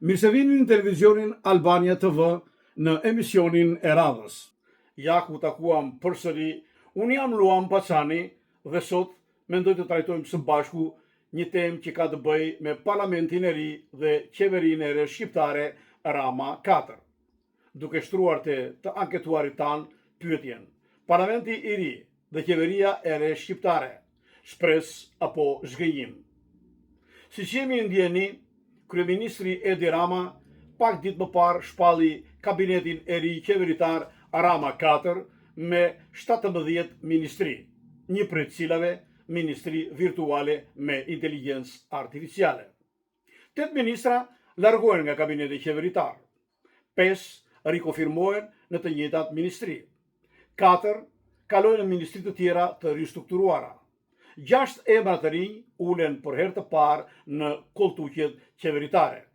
Mirë se vini në televizionin Albania TV në emisionin e radhës. Ja ku takuam përsëri, unë jam Luan Pacani dhe sot mendoj të trajtojmë së bashku një temë që ka të bëjë me parlamentin e ri dhe qeverinë e re shqiptare Rama 4. Duke shtruar të anketuarit tanë pyetjen: parlamenti i ri dhe qeveria e re shqiptare, shpresë apo zhgënjim? Siç jemi ndjeni, kryeministri Edi Rama pak ditë më parë shpalli kabinetin e ri qeveritar Rama 4 me 17 ministri, një prej cilave ministri virtuale me inteligjencë artificiale. 8 ministra largohen nga kabineti qeveritar, 5 rikonfirmohen në të njëjtat ministri, 4 kalojnë në ministri të tjera të ristrukturuara, 6 emra të rinj ulen për herë të parë në koltuqjet qeveritare.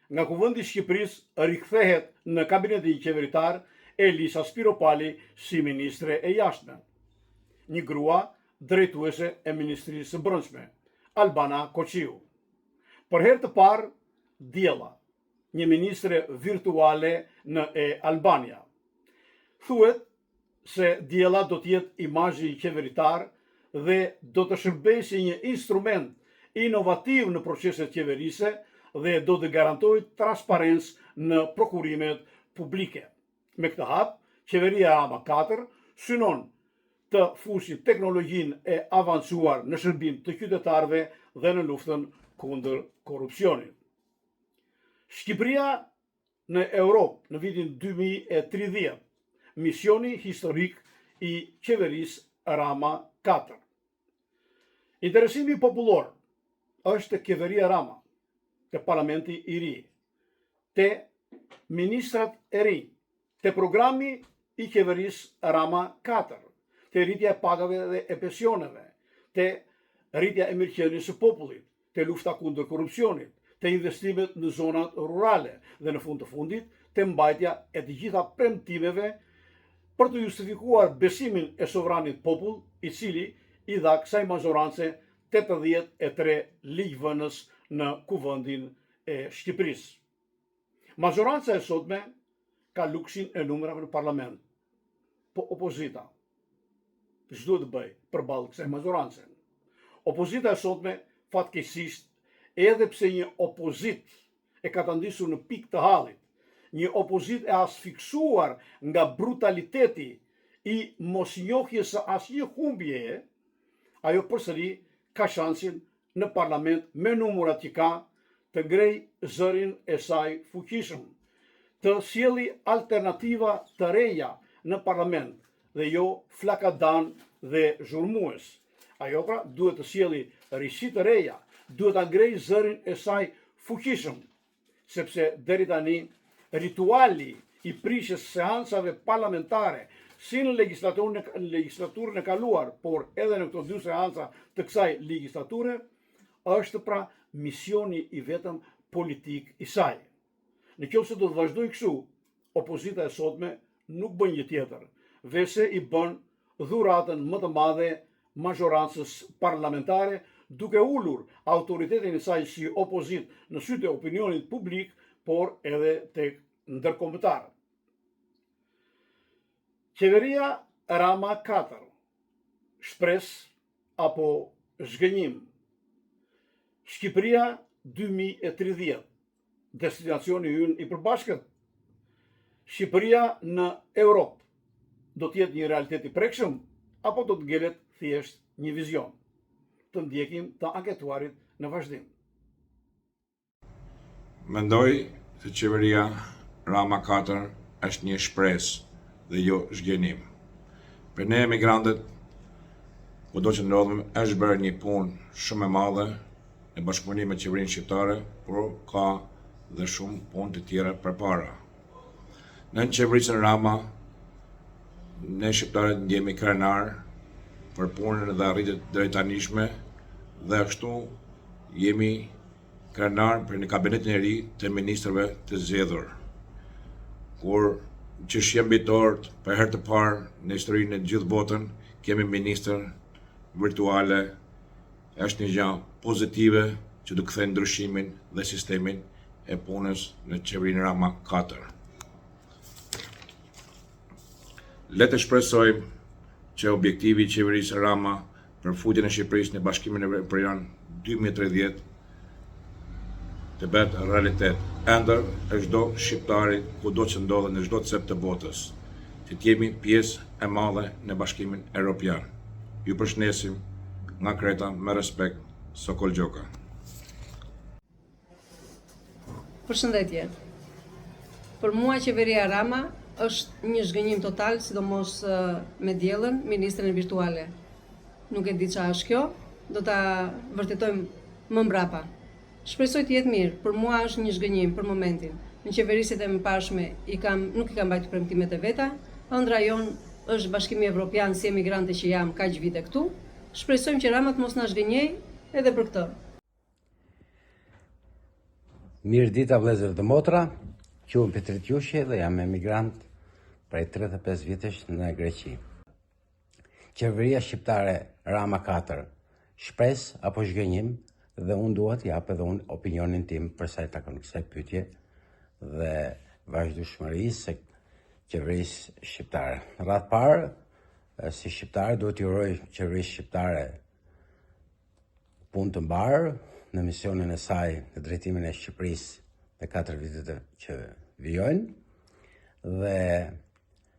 Nga Kuvendi i Shqipërisë rikthehet në kabinetin qeveritar Elisa Spiropali si ministre e jashtme. Një grua drejtuese e Ministrisë së Brendshme, Albana Koqiu. Për herë të parë diella, një ministre virtuale në Albania. Thuhet se diella do të jetë imazhi qeveritar dhe do të shërbejë si një instrument inovativ në proceset qeverise dhe do të garantojë transparencë në prokurimet publike. Me këtë hap, qeveria Rama 4 synon të fushë teknologjinë e avancuar në shërbim të qytetarëve dhe në luftën kundër korrupsionit. Shqipëria në Europë në vitin 2030, misioni historik i qeverisë Rama 4. Interesimi popullor është të qeveria Rama, të parlamenti i ri, të ministrat e ri, të programi i qeverisë Rama 4, të rritja e pagave dhe e pensioneve, të rritja e mirëqenies së popullit, të lufta kundër korrupsionit, të investimet në zonat rurale dhe në fund të fundit të mbajtja e të gjitha premtimeve për të justifikuar besimin e sovranit popull, i cili i dha kësaj mazorance 83 ligjvënës në Kuvendin e Shqipërisë. Mazoranca e sotme ka luksin e numrave në parlament, po opozita ç'do të bëj përballë kësaj mazorance? Opozita e sotme fatkeqësisht, edhe pse një opozit e ka të ndisur në pikë të hallit, një opozit e asfiksuar nga brutaliteti i mosnjohjes së asnjë humbjeje, ajo përsëri ka shansin në parlament me numrat që ka të ngrej zërin e saj fuqishëm, të sjelli alternativa të reja në parlament dhe jo flakadan dhe zhurmues. Ajo pra duhet të sjelli risi të reja, duhet ta ngrej zërin e saj fuqishëm, sepse deri tani rituali i prishjes seancave parlamentare si në legislaturën e kaluar, por edhe në këto 2 seanca të kësaj legislature, është pra misioni i vetëm politik i saj. Në qoftë se do të vazhdojë kështu, opozita e sotme nuk bën gjë tjetër, veçse i bën dhuratën më të madhe mazhorancës parlamentare, duke ulur autoritetin e saj si opozit në sytë e opinionit publik, por edhe tek ndërkombëtarët. Qeveria Rama 4, shpresë apo zhgënjim? Shqipëria 2030, destinacioni ynë i përbashkët? Shqipëria në Europë do të jetë një realitet i prekshëm apo do të ngelet thjesht një vizion? Të ndjekim të anketuarit në vazhdim. Mendoj se qeveria Rama 4 është një shpresë dhe jo zhgjenim. Për ne emigrantët, kudo që ndodhemi, është bërë një punë shumë e madhe në bashkëpunim me qeverinë shqiptare, por ka dhe shumë punë të tjera përpara. Në qeverisën Rama, ne shqiptarët ndjehemi krenar për punën dhe arritjet drejtanishme dhe ashtu jemi krenar për një kabinetin e ri të ministrëve të zgjedhur, kur që shjem bitort për herë të parë në historinë e gjithë botën, kemi ministër virtuale, është një gjë pozitive që do kthejë ndryshimin dhe sistemin e punës në qeverinë Rama 4. Le të shpresojmë që objektivi i qeverisë Rama për futjen e Shqipërisë në Bashkimin Evropian 2030 të bëhet realitet, ëndër e çdo shqiptari kudo që ndodhet në çdo cep të botës, që të jemi pjesë e madhe në Bashkimin Evropian. Ju përshëndesim nga Kreta me respekt, Sokol Gjoka. Përshëndetje. Për mua qeveria Rama është një zhgënjim total, sidomos me diellën, ministren virtuale. Nuk e di çfarë është kjo, do ta vërtetojmë më mbrapa. Shpresoj të jetë mirë, për mua është një zhgënjim për momentin. Në qeverisit e mëparshme nuk i kam mbajtur premtimet e veta, ëndra jon është Bashkimi Evropian si emigrante që jam kaq vite këtu. Shpresojmë që Rama të mos na zhgënjej edhe për këtë. Mirë dita vëllezër dhe motra, quhem Petrit Jushi dhe jam emigrant prej 35 vitesh në Greqi. Qeveria shqiptare Rama 4, shpresë apo zhgënjim, dhe unë dua të jap edhe unë opinionin tim për sa i takon kësaj pyetje dhe vazhdueshmërisë së qeverisë shqiptare. Radh parë, si shqiptar duhet t'ju uroj qeverisë shqiptare punë të mbarë në misionin e saj në drejtimin e Shqipërisë në 4 vitet që vijojnë, dhe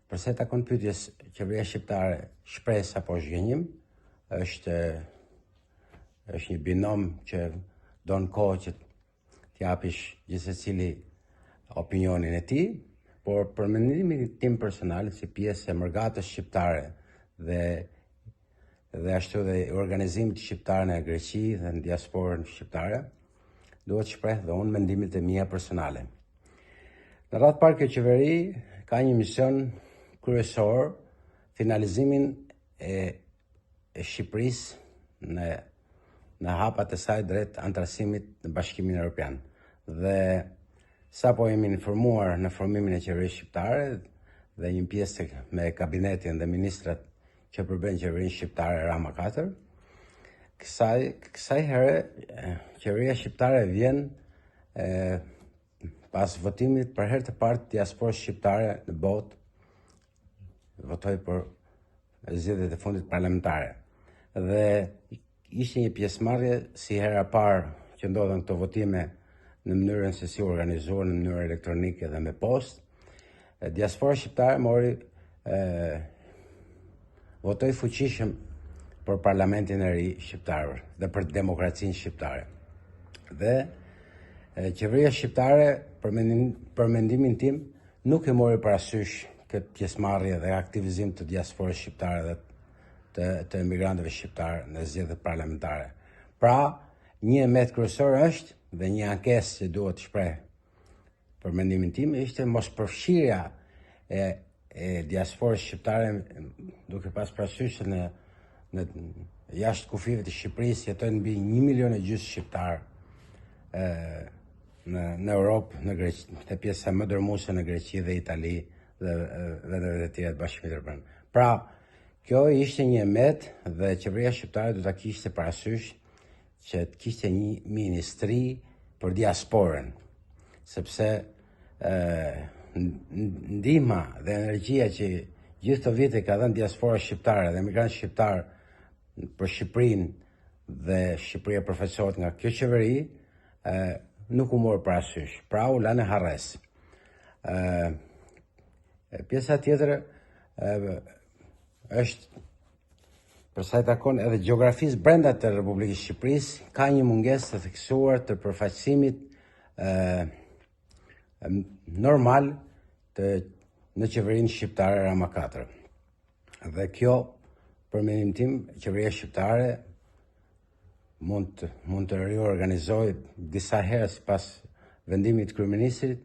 përsa i takon pyetjes qeveria shqiptare shpresë apo zhgënjim, është një binom që don kohë që t'japish gjithsecili opinionin e tij, por për mendimin tim personal si pjesë e mërgatës shqiptare dhe ashtu dhe organizimit shqiptar në Greqi dhe në diasporën shqiptare, duhet shpreh dhe unë mendimet e mia personale. Në radhë parë, kjo qeveri ka një mision kryesor, finalizimin e Shqipërisë në hapat e saj drejt antarësimit në Bashkimin Evropian. Dhe sapo jemi informuar në formimin e qeverisë shqiptare dhe një pjesë me kabinetin dhe ministrat që përbën qeverinë shqiptare Rama 4, kësaj herë qeveria shqiptare vjen pas votimit për herë të parë diasporës shqiptare në botë votoi për zgjedhjet e fundit parlamentare. Dhe ishte një pjesëmarrje si hera parë që ndodhen këto votime në mënyrën se si organizuar në mënyrë elektronike dhe me postë. Diaspora shqiptare votoi fuqishëm për parlamentin e ri shqiptar dhe për demokracinë shqiptare. Dhe qeveria shqiptare, për mendimin tim, nuk e mori parasysh këtë pjesëmarrje dhe aktivizim të diasporës shqiptare dhe të emigrantëve shqiptarë në zgjedhjet parlamentare. Pra, një emet kryesor është dhe një ankesë që duhet shpreh për mendimin tim ishte mos përfshirja e diasporës shqiptare, duke pas parasysh se në jashtë kufive të Shqipërisë jetojnë mbi 1,5 milion shqiptar në Europë, në Greqi, të pjesa më dërmuese në Greqi dhe Itali dhe të tjera të Bashkimit Evropian. Pra, kjo ishte një emet dhe qeveria shqiptare do ta kishte parasysh që të kishte një ministri për diasporën, sepse ndihma dhe energjia që gjithë këto vite ka dhënë diaspora shqiptare dhe emigrantë shqiptar për Shqipërinë dhe Shqipëria përfaqësohet nga kjo qeveri, nuk u mor parasysh, pra u lanë harres. Pjesa tjetër është për sa i takon edhe gjeografisë brenda të Republikës Shqipërisë, ka një mungesë të theksuar të përfaqësimit normal në qeverinë shqiptare Rama 4. Dhe kjo, për mendimin tim, qeveria shqiptare mund të riorganizojë disa herë sipas vendimit të kryeministrit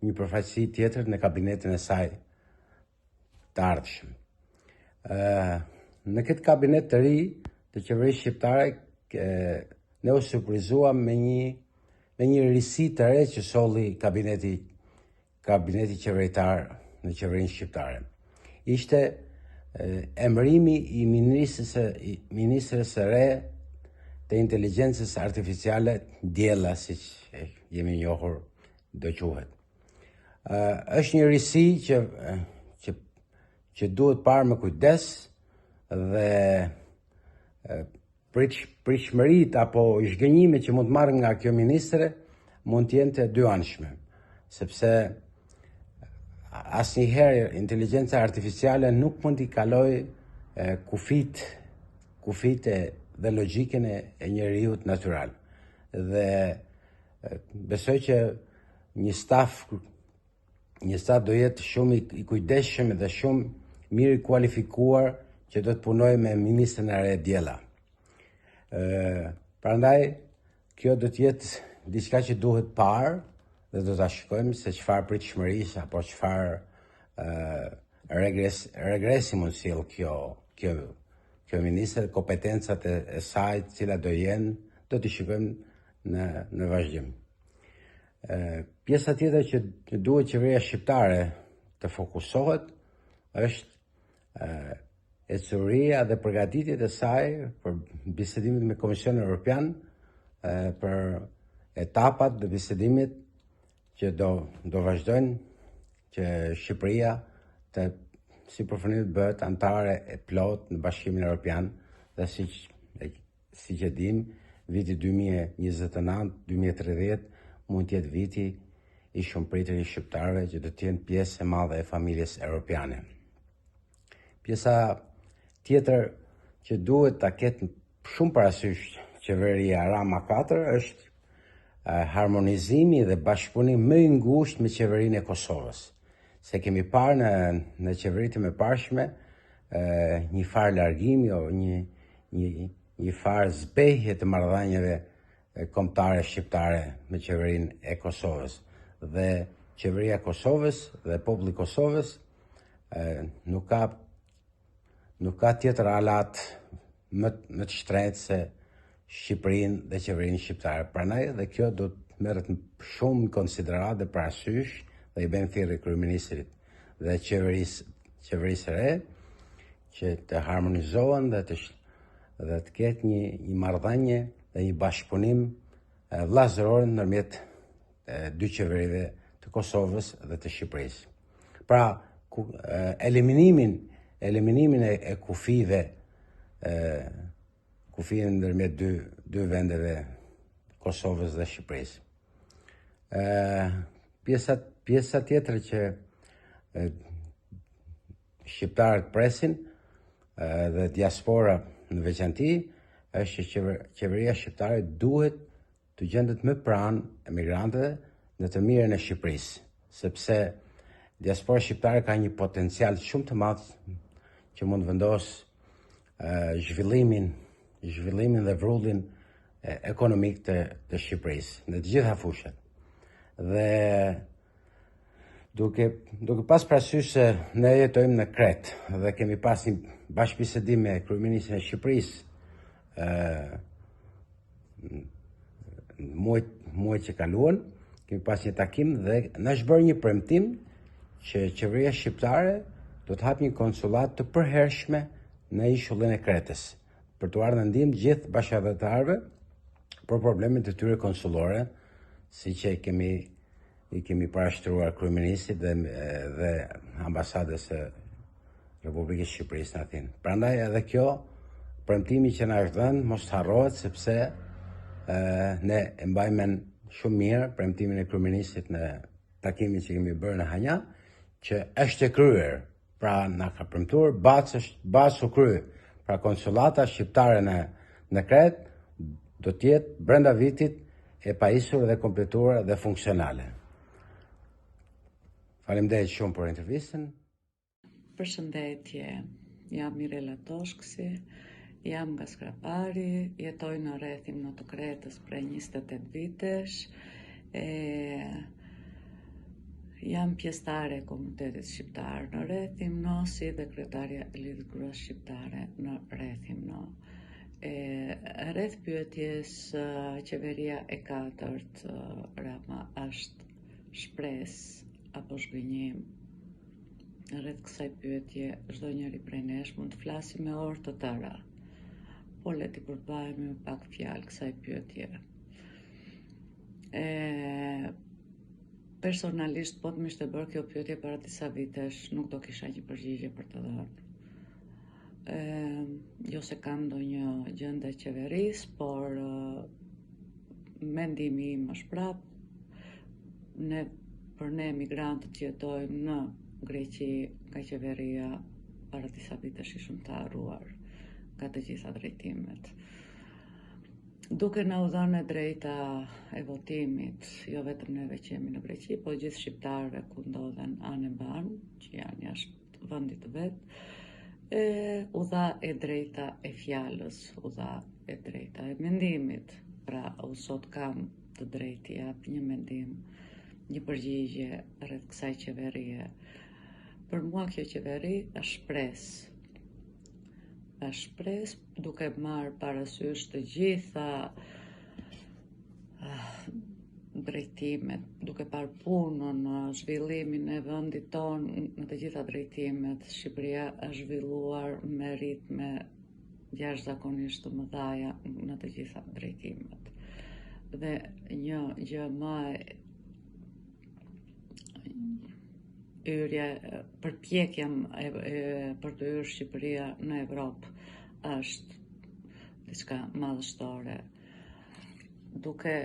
një përfaqësi tjetër në kabinetin e saj të ardhshëm. Në këtë kabinet të ri të qeverisë shqiptare ne u surprizuam me një risi të re që solli kabineti qeveritar në qeverinë shqiptare. Ishte emërimi i ministres së re të inteligjencës artificiale, diella, siç jemi njohur do quhet. Është një risi që duhet parë me kujdes dhe pritshmëritë apo zhgënjimet që mund të marrin nga kjo ministre mund të jenë të dyanshme, sepse asnjëherë inteligjenca artificiale nuk mund t'i kaloj kufit dhe logjikën e njeriut natyral. Dhe besoj që një staf do jetë shumë i kujdesshëm dhe shumë mirë i kualifikuar që do të punojë me ministrën e re diella. Prandaj kjo do të jetë diçka që duhet parë dhe do ta shikojmë se çfarë pritshmërisë apo çfarë regresi mund sjell kjo ministër, kompetencat e saj, cilat do jenë, do t'i shikojmë në vazhdim. Pjesa tjetër që duhet qeveria shqiptare të fokusohet është ecuria dhe përgatitjet e saj për bisedimet me Komisionin Evropian, për etapat dhe bisedimit që do vazhdojnë që Shqipëria të si përfundim bëhet antare e plot në Bashkimin Evropian dhe siç e dim, viti 2029-2030 mund të jetë viti i shumëpritër i shqiptarëve që do të jenë pjesë e madhe e familjes europiane. Pjesa tjetër që duhet ta ketë shumë parasysh qeveria Rama 4 është harmonizimi dhe bashkëpunim më i ngushtë me qeverinë e Kosovës. Se kemi parë në qeveritë më parshme një farë largimi o një farë zbehje të marrëdhënieve kombëtare shqiptare me qeverinë e Kosovës. Dhe qeveria e Kosovës dhe populli i Kosovës nuk ka tjetër alat më të shtrenjtë se Shqipërinë dhe qeverinë shqiptare. Prandaj dhe kjo do të merret shumë në konsiderat dhe parasysh dhe i bën thirrje kryeministrit dhe qeverisë së re që të harmonizohen dhe të ketë një marrëdhënie dhe një bashkëpunim vllazëror ndërmjet dy qeverive të Kosovës dhe të Shqipërisë. Pra, eliminimin e kufive ndërmjet dy vendeve Kosovës dhe Shqipërisë. Pjesa tjetër që shqiptarët presin dhe diaspora në veçanti është që qeveria shqiptare duhet të gjendet më pranë emigrantëve në të mirën e Shqipërisë, sepse diaspora shqiptare ka një potencial shumë të madh që mund vendosë zhvillimin dhe vrullin ekonomik të Shqipërisë në të gjitha fushat. Dhe duke pas parasysh se ne jetojmë në Kret dhe kemi pas një bashkëbisedim me kryeministrin e Shqipërisë muaj që kaluan, kemi pas një takim dhe na është bërë një premtim që qeveria shqiptare do të hapë një konsulat të përhershme në ishullin e Kretës për të ardhur në ndihmë gjithë bashkëdhëtarëve për problemet e tyre konsullore, siç e kemi parashtruar kryeministit dhe ambasadës së Republikës Shqipërisë në Athinë. Prandaj edhe kjo premtimi që na është dhënë mos harrohet, sepse ne e mbajmë shumë mirë premtimin e kryeministit në takimin që kemi bërë në Hanja, që është e kryer. Pra na ka premtuar bazë u krye. Pra konsulata shqiptare në Kret do të jetë brenda vitit e pajisur dhe kompletuar dhe funksionale. Faleminderit shumë për intervistën. Përshëndetje, jam Mirela Toshkësi, jam nga Skrapari, jetoj në rrethimno të Kretës prej 28 vitesh, jam pjesëtare e komunitetit shqiptar në Rrethimno, si dhe kryetarja e Lidhjes Gruas Shqiptare në Rrethimno. Rreth pyetjes qeveria e katërt Rama është shpresë apo zhgënjim? Rreth kësaj pyetje çdo njeri prej nesh mund të flasë me orë të tëra. po le t'i përbahemi me pak fjalë kësaj pyetje. Personalisht, po të mishte bërë kjo pyetje para disa vitesh, nuk do kisha një përgjigje për të dhënë. Jo se kam ndonjë gjende qeverisë, por mendimi im është prap, për ne emigrantët që jetojmë në Greqi, nga qeveria para disa vitesh ishim të harruar nga të gjitha drejtimet. Duke na u dhënë drejta e votimit, jo vetëm neve që jemi në Greqi, po gjithë shqiptarëve ku ndodhen anë e banë, që janë jashtë vendit të vet, u dha e drejta e fjalës, u dha e drejta e mendimit. Pra, u sot kam të drejtë jap një mendim, një përgjigje rreth kësaj qeverie. Për mua kjo qeveri është shpresë. Është shpresë duke marrë parasysh të gjitha drejtimet, duke parë punën, zhvillimin e vendit tonë në të gjitha drejtimet. Shqipëria është zhvilluar me ritme jashtëzakonisht të mëdha në të gjitha drejtimet. Dhe një gjë më përpjekja për të hyrë Shqipëria në Evropë është diçka madhështore. Duke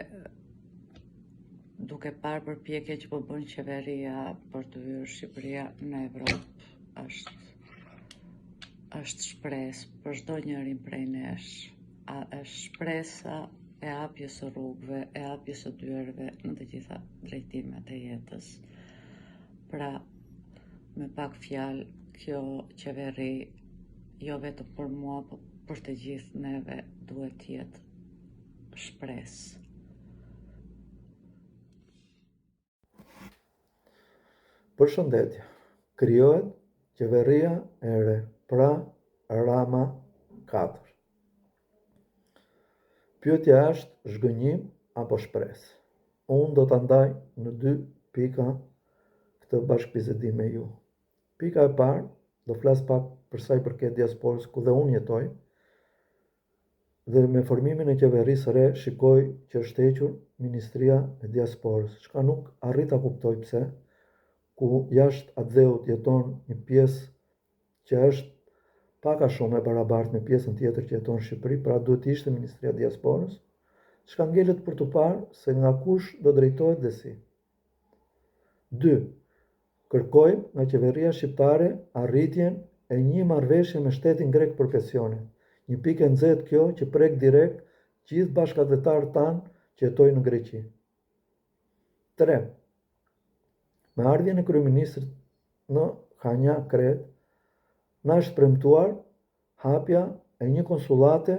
parë përpjekja që po bën qeveria për të hyrë Shqipëria në Evropë është shpresë për çdo njërin prej nesh. Është shpresa e hapjes së rrugëve, e hapjes së dyerve në të gjitha drejtimet e jetës. Pra, me pak fjalë, kjo qeveri, jo vetëm për mua, por për të gjithë neve, duhet të jetë shpresë. Përshëndetje. Krijohet qeveria e re, pra Rama 4. Pyetja është zhgënjim apo shpresë? Unë do ta ndaj në 2 pika këtë bashkëbisedim me ju. Pika e parë, do flas pak për sa i përket diasporës ku dhe unë jetoj, dhe me formimin e qeverisë re shikoj që është hequr Ministria e Diasporës, çka nuk arrit ta kuptoj pse, ku jashtë atë dheut jeton një pjesë që është pak a shumë e barabartë me pjesën tjetër që jeton në Shqipëri, pra duhet të ishte Ministria e Diasporës, çka ngelet për të parë se nga kush do drejtohet dhe si. 2. Kërkojmë nga qeveria shqiptare arritjen e një marrëveshje me shtetin grek për pensione. Një pikë e nxehtë kjo që prek direkt gjithë bashkëdhetarët tanë që jetojnë në Greqi. 3. Me ardhjen e kryeministrit në Hanja Kret, na është premtuar hapja e një konsullate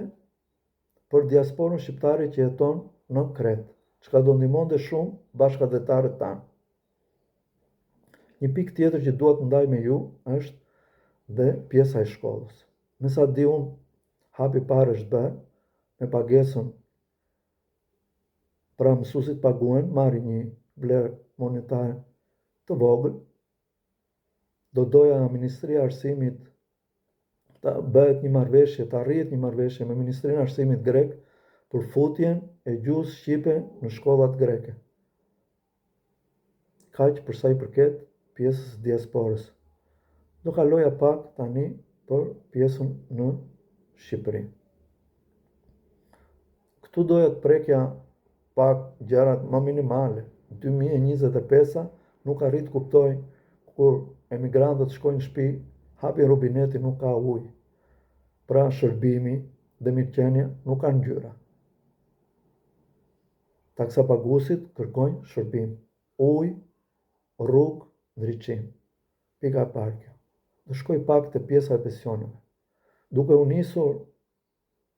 për diasporën shqiptare që jeton në Kret, çka do ndihmonte shumë bashkëdhetarët tanë. Një pikë tjetër që dua të ndaj me ju është dhe pjesa e shkollës. Me sa di unë, hapi parë është bërë me pagesën, pra mësuesit paguhen, marrin një vlerë monetare të vogël. Do doja Ministria e Arsimit të bëhet një marrëveshje, të arrihet një marrëveshje me Ministrinë e Arsimit grek për futjen e gjuhës shqipe në shkollat greke. Kaq për sa i përket pjesës diasporës. Do kaloja pak tani për pjesën në Shqipëri. Këtu doja të prekja pak gjërat më minimale. 2025 nuk arrit kuptoj kur emigrantët shkojnë në shtëpi, hapin rubinetin, nuk ka ujë. Pra shërbimi dhe mirëqenia nuk kanë ngjyra. Taksapaguesit kërkojnë shërbim, ujë, rrugë, ndriçim. Pika e parë kjo. Do shkoj pak te pjesa e pensioneve. Duke u nisur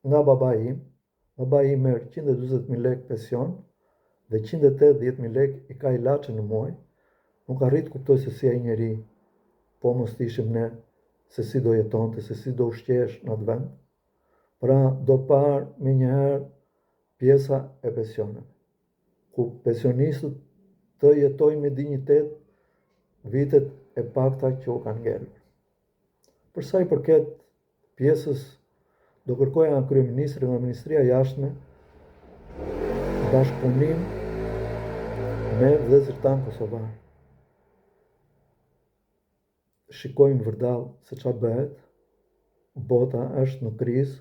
nga babai im merr 140.000 lekë pension dhe 180.000 lekë i ka ilaçe në muaj. Nuk arrit kuptoj se si ai njeri, po mos të ishim ne, se si do jetonte, se si do ushqehesh në atë vend. Pra do parë me njëherë pjesa e pensioneve, ku pensionistët të jetojnë me dinjitet vitet e pakta që u kanë ngelur. Për sa i përket pjesës, do kërkoja nga Kryeministri dhe Ministria e Jashtme bashkëpunim me vëllezërit tanë kosovar. Shikojmë vërdall se çfarë bëhet. Bota është në krizë,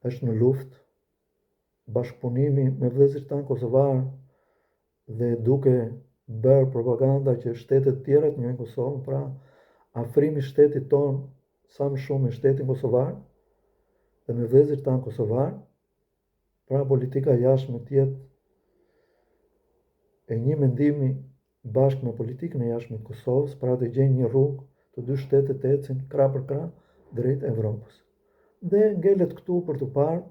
është në luftë. Bashkëpunimi me vëllezërit tanë kosovar dhe duke bërë propaganda që shtetet tjera të njohin Kosovën, pra afrimi shtetit ton sa më shumë me shtetin kosovar dhe me vëllezërit tanë kosovar, pra politika jashtme të jetë e një mendimi bashkë me politikën e jashtme të Kosovës, pra të gjejnë një rrugë të dy shtetet të ecin krah për krah drejt Evropës. Dhe ngelet këtu për të parë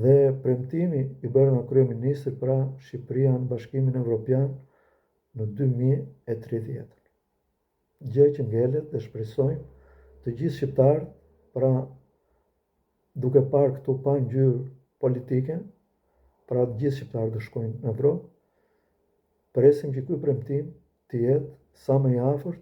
dhe premtimi i bërë nga kryeministri pra Shqipëria në Bashkimin Evropian në 2030. Gjë që ngelet dhe shpresojmë të gjithë shqiptarët, pra duke parë këtu pa ngjyrë politike, pra të gjithë shqiptarët të shkojnë në Evropë, presim që ky premtim të jetë sa më i afërt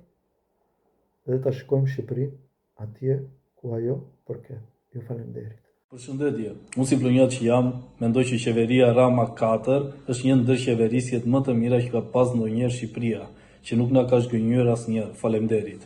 dhe ta shikojmë Shqipërinë atje ku ajo përket. Ju falenderit. Përshëndetje, unë si plonjat që jam, mendoj që qeveria Rama 4 është një ndër qeverisjet më të mira që ka pas ndonjëherë Shqipëria, që nuk na ka zgënjur asnjëherë. Faleminderit.